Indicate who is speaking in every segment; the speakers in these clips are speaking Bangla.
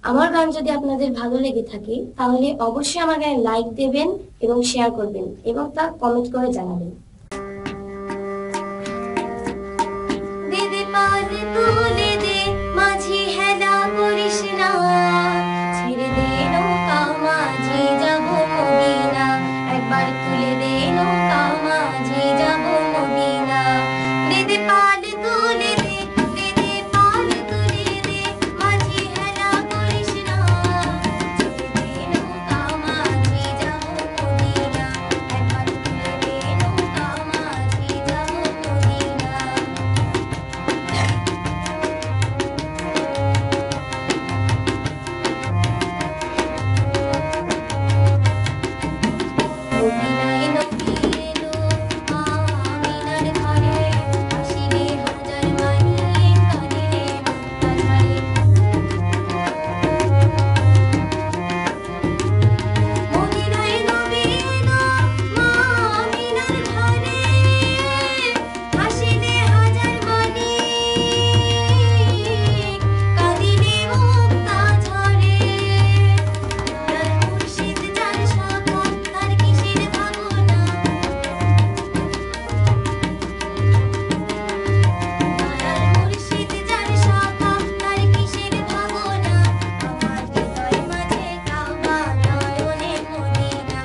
Speaker 1: আমার গান যদি আপনাদের ভালো লেগে থাকে তাহলে অবশ্যই আমার গানে লাইক দেবেন এবং শেয়ার করবেন এবং তা কমেন্ট করে জানাবেন।
Speaker 2: দিদি পাল তুলে দে মাঝি হেলা করিস না, ছেড়ে দে নৌকা মাঝি যাব মদিনা, একবার তুলে দে নৌকা মাঝি যাব মদিনা। দিদি পাল তুলে দে, দিদি পাল তুলে দে মাঝি হেলা করিস না, ছেড়ে দে নৌকা মাঝি যাব মদিনা, একবার তুলে দে নৌকা মাঝি যাব মদিনা। মদিনায় নবী এলো মা আমিনার ঘরে, হাসিলে হাজার মানি কাঁদিলে মুক্তা ঝরে। মদিনায় নবী এলো মা আমিনার ঘরে, হাসিলে হাজার মানি কাঁদিলে মুক্তা ঝরে। দয়াল মুর্শিদ যার শাখা তার কিসের ভাবনা, দয়াল মুর্শিদ যার শাখা তার কিসের ভাবনা। আমার হৃদয় মাঝে কাবা নয়নে মদিনা,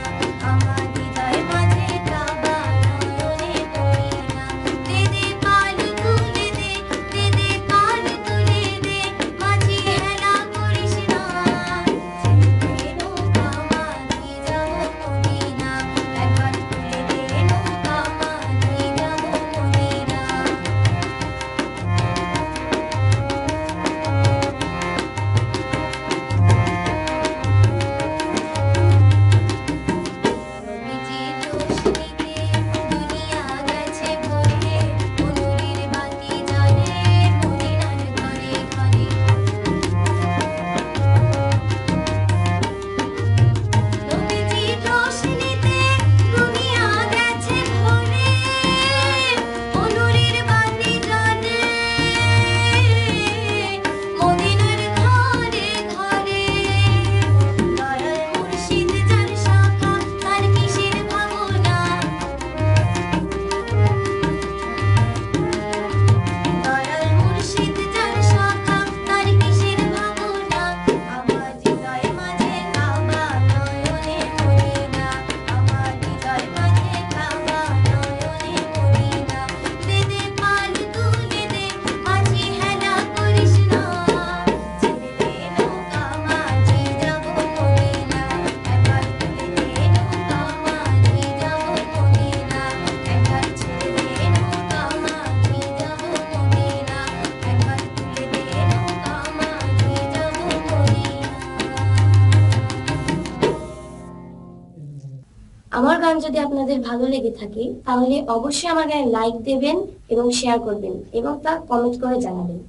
Speaker 2: আমার হৃদয় মাঝে কাবা নয়নে মদিনা। দিদি পাল তুলে দে, দিদি পাল তুলে দে মাঝি হেলা করিস না, ছেড়ে দে নৌকা মাঝি যাব মদিনা, একবার তুলে দে নৌকা মাঝি যাব মদিনা। নবীজির রোশনীতে দুনিয়া গেছে ভরে, নূরের বাতি জ্বলে মদিনার ঘরে ঘরে। নবীজির রোশনীতে দুনিয়া গেছে ভরে, নূরের বাতি জ্বলে মদিনার ঘরে ঘরে। দয়াল মুর্শিদ যার শাখা তার কিসের ভাবনা, দয়াল মুর্শিদ যার শাখা তার কিসের ভাবনা। আমার হৃদয় মাঝে কাবা নয়নে মদিনা, আমার হৃদয় মাঝে কাবা নয়নে মদিনা। দিদি পাল তুলে দে মাঝি হেলা করিস না, ছেড়ে দে নৌকা মাঝি যাব মদিনা, একবার তুলে দে নৌকা মাঝি যাব মদিনা, একবার ছেড়ে দে নৌকা মাঝি যাব মদিনা, একবার তুলে দে নৌকা মাঝি যাব মদিনা।
Speaker 1: আমার গান যদি আপনাদের ভালো লেগে থাকে তাহলে অবশ্যই আমার গানে লাইক দেবেন এবং শেয়ার করবেন এবং তা কমেন্ট করে জানাবেন।